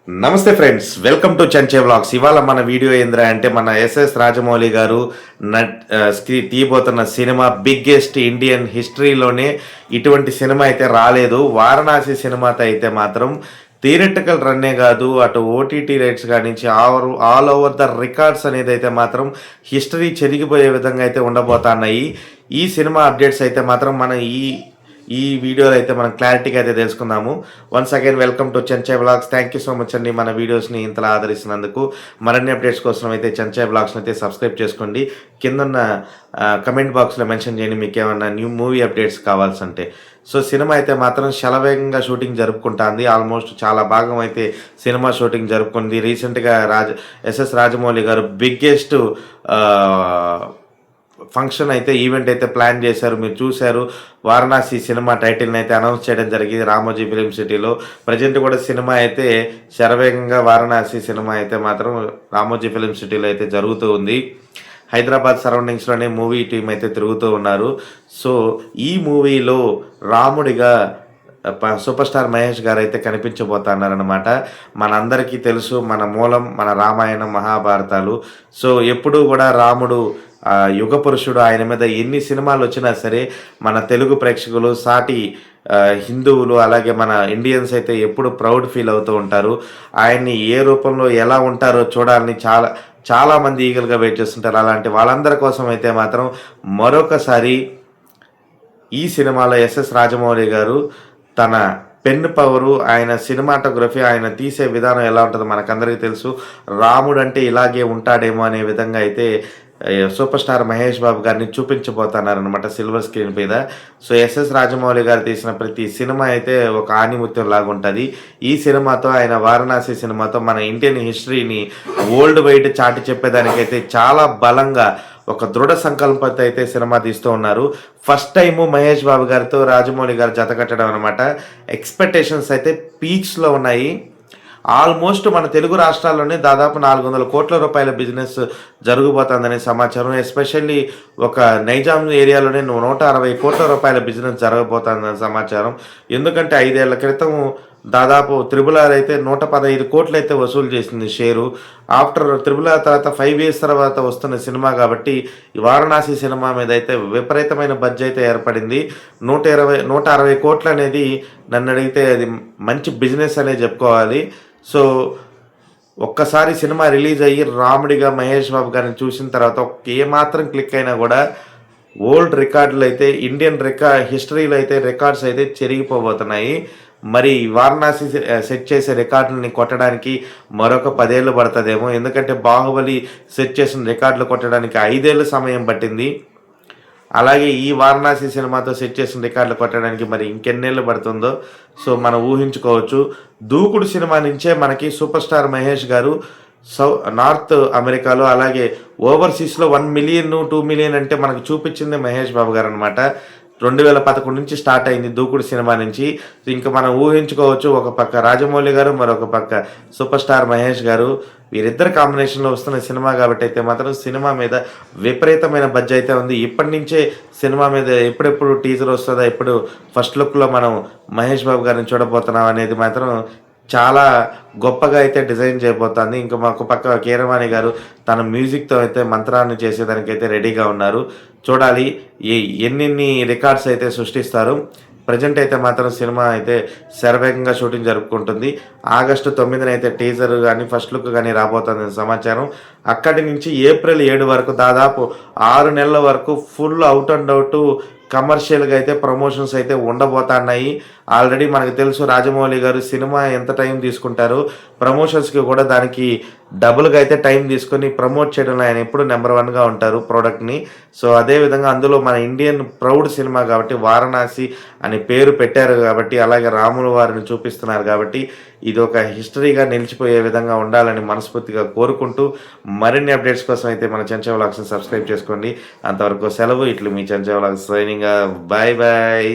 నమస్తే friends, welcome to చంచే vlogs. ఇవాళ మన వీడియో ఏంద్రా అంటే మన ఎస్ఎస్ రాజమౌళి గారు తీయబోతున్న సినిమా బిగ్గెస్ట్ ఇండియన్ హిస్టరీలోనే ఇటువంటి సినిమా అయితే రాలేదు. వారణాసి సినిమాతో అయితే మాత్రం థియేట్రికల్ రన్నే కాదు, అటు ఓటీటీ రైట్స్ కానించి ఆల్ ఓవర్ ద రికార్డ్స్ అనేది అయితే మాత్రం హిస్టరీ చెరిగిపోయే విధంగా అయితే ఉండబోతున్నాయి. ఈ సినిమా అప్డేట్స్ అయితే మాత్రం మనం ఈ వీడియోలో అయితే మనం క్లారిటీగా అయితే తెలుసుకుందాము. Once again welcome to Chanchay blogs. Thank you so much అండి మన వీడియోస్ని ఇంతలా ఆదరిస్తున్నందుకు. మరిన్ని అప్డేట్స్ కోసం అయితే చంచయ్ బ్లాగ్స్ని అయితే సబ్స్క్రైబ్ చేసుకోండి. కిందన్న కమెంట్ బాక్స్లో మెన్షన్ చేయండి మీకు ఏమన్నా న్యూ మూవీ అప్డేట్స్ కావాల్సింటే. సో సినిమా అయితే మాత్రం శరవేగంగా షూటింగ్ జరుపుకుంటుంది. ఆల్మోస్ట్ చాలా భాగం అయితే సినిమా షూటింగ్ జరుపుకుంది. రీసెంట్గా ఎస్ఎస్ రాజమౌళి గారు బిగ్గెస్ట్ ఫంక్షన్ అయితే ఈవెంట్ అయితే ప్లాన్ చేశారు. మీరు చూశారు, వారణాసి సినిమా టైటిల్ని అయితే అనౌన్స్ చేయడం జరిగింది రామోజీ ఫిలిం సిటీలో. ప్రజెంట్ కూడా సినిమా అయితే శరవేగంగా వారణాసి సినిమా అయితే మాత్రం రామోజీ ఫిలిం సిటీలో అయితే జరుగుతూ ఉంది. హైదరాబాద్ సరౌండింగ్స్లోనే మూవీ టీం అయితే తిరుగుతూ ఉన్నారు. సో ఈ మూవీలో రాముడిగా సూపర్ స్టార్ మహేష్ గారు అయితే కనిపించబోతున్నారనమాట. మనందరికీ తెలుసు, మన మూలం మన రామాయణం మహాభారతాలు. సో ఎప్పుడూ కూడా రాముడు యుగ పురుషుడు. ఆయన మీద ఎన్ని సినిమాలు వచ్చినా సరే మన తెలుగు ప్రేక్షకులు, సాటి హిందువులు, అలాగే మన ఇండియన్స్ అయితే ఎప్పుడు ప్రౌడ్ ఫీల్ అవుతూ ఉంటారు. ఆయన్ని ఏ రూపంలో ఎలా ఉంటారో చూడాలని చాలామంది ఈగల్గా వెయిట్ చేస్తుంటారు. అలాంటి వాళ్ళందరి కోసం అయితే మాత్రం మరొకసారి ఈ సినిమాలో ఎస్ఎస్ రాజమౌళి గారు తన పెన్ పవరు, ఆయన సినిమాటోగ్రఫీ, ఆయన తీసే విధానం ఎలా ఉంటుందో మనకందరికీ తెలుసు. రాముడు అంటే ఇలాగే ఉంటాడేమో అనే విధంగా అయితే సూపర్ స్టార్ మహేష్ బాబు గారిని చూపించబోతున్నారనమాట సిల్వర్ స్క్రీన్ మీద. సో ఎస్ఎస్ రాజమౌళి గారు తీసిన ప్రతి సినిమా అయితే ఒక ఆణిముత్యం లాగా ఉంటుంది. ఈ సినిమాతో ఆయన వారణాసి సినిమాతో మన ఇండియన్ హిస్టరీని వరల్డ్ వైడ్ చాటి చెప్పేదానికైతే చాలా బలంగా ఒక దృఢ సంకల్పంతో అయితే సినిమా తీస్తూ ఉన్నారు. ఫస్ట్ టైము మహేష్ బాబు గారితో రాజమౌళి గారు జత కట్టడం అనమాట. ఎక్స్పెక్టేషన్స్ అయితే పీక్స్లో ఉన్నాయి. ఆల్మోస్ట్ మన తెలుగు రాష్ట్రాల్లోనే దాదాపు 400 కోట్ల రూపాయల బిజినెస్ జరగబోతుందనే సమాచారం. ఎస్పెషల్లీ ఒక నైజాం ఏరియాలోనే 160 కోట్ల రూపాయల బిజినెస్ జరగబోతుందనే సమాచారం. ఎందుకంటే 5 ఏళ్ల క్రితం దాదాపు త్రిబుల్-ఆర్ అయితే 115 కోట్లు అయితే వసూలు చేసింది షేరు. ఆఫ్టర్ త్రిబుల్-ఆర్ తర్వాత 5 ఇయర్స్ తర్వాత వస్తున్న సినిమా కాబట్టి ఈ వారణాసి సినిమా మీద అయితే విపరీతమైన బడ్జెట్ అయితే ఏర్పడింది. 160 కోట్లు అనేది నన్ను అడిగితే అది మంచి బిజినెస్ అనే చెప్పుకోవాలి. సో ఒక్కసారి సినిమా రిలీజ్ అయ్యి రాముడిగా మహేష్ బాబు గారిని చూసిన తర్వాత ఏమాత్రం క్లిక్ అయినా కూడా వరల్డ్ రికార్డులు అయితే ఇండియన్ హిస్టరీలో అయితే రికార్డ్స్ అయితే చెరిగిపోబోతున్నాయి. మరి వారణాసి సెట్ చేసే రికార్డులని కొట్టడానికి మరొక 10 ఏళ్ళు పడుతుందేమో. ఎందుకంటే బాహుబలి సెట్ చేసిన రికార్డులు కొట్టడానికి 5 ఏళ్ళు సమయం పట్టింది. అలాగే ఈ వారణాసి సినిమాతో సెట్ చేసిన రికార్డులు కొట్టడానికి మరి ఇంకెన్నేళ్ళు పడుతుందో సో మనం ఊహించుకోవచ్చు. దూకుడు సినిమా నుంచే మనకి సూపర్ స్టార్ మహేష్ గారు నార్త్ అమెరికాలో అలాగే ఓవర్సీస్లో 1 మిలియన్ 2 మిలియన్ అంటే మనకు చూపించింది మహేష్ బాబు గారు అనమాట. 2011 నుంచి స్టార్ట్ అయింది దూకుడు సినిమా నుంచి. ఇంకా మనం ఊహించుకోవచ్చు, ఒక పక్క రాజమౌళి గారు, మరొక పక్క సూపర్ స్టార్ మహేష్ గారు, వీరిద్దరు కాంబినేషన్లో వస్తున్న సినిమా కాబట్టి అయితే మాత్రం సినిమా మీద విపరీతమైన బడ్జెట్ అయితే ఉంది. ఇప్పటి నుంచే సినిమా మీద ఎప్పుడెప్పుడు టీజర్ వస్తుందా, ఎప్పుడు ఫస్ట్ లుక్లో మనం మహేష్ బాబు గారిని చూడబోతున్నాం అనేది మాత్రం చాలా గొప్పగా అయితే డిజైన్ చేయబోతుంది. ఇంకా మాకు పక్క కీరవాణి గారు తన మ్యూజిక్తో అయితే మంత్రాన్ని చేసేదానికైతే రెడీగా ఉన్నారు. చూడాలి ఎన్ని రికార్డ్స్ అయితే సృష్టిస్తారు. ప్రజెంట్ అయితే మాత్రం సినిమా అయితే శరవేగంగా షూటింగ్ జరుపుకుంటుంది. ఆగస్టు 9న అయితే టీజర్ కానీ ఫస్ట్ లుక్ కానీ రాబోతుంది సమాచారం. అక్కడి నుంచి ఏప్రిల్ 7 వరకు దాదాపు 6 నెలల వరకు ఫుల్ అవుట్ అండ్ అవుట్ కమర్షియల్గా అయితే ప్రమోషన్స్ అయితే ఉండబోతున్నాయి. ఆల్రెడీ మనకు తెలుసు రాజమౌళి గారు సినిమా ఎంత టైం తీసుకుంటారు, ప్రమోషన్స్కి కూడా దానికి డబుల్గా అయితే టైం తీసుకొని ప్రమోట్ చేయడంలో ఆయన ఎప్పుడు నెంబర్ 1గా ఉంటారు ప్రోడక్ట్ని. సో అదేవిధంగా అందులో మన ఇండియన్ ప్రౌడ్ సినిమా కాబట్టి వారణాసి అని పేరు పెట్టారు కాబట్టి, అలాగే రాముల వారిని చూపిస్తున్నారు కాబట్టి ఇది ఒక హిస్టరీగా నిలిచిపోయే విధంగా ఉండాలని మనస్ఫూర్తిగా కోరుకుంటూ మరిన్ని అప్డేట్స్ కోసం అయితే మన చంచయ్ వ్లాగ్స్ని సబ్స్క్రైబ్ చేసుకోండి. అంతవరకు సెలవు. ఇట్లు మీ Chanchay vlogs signing. Bye bye.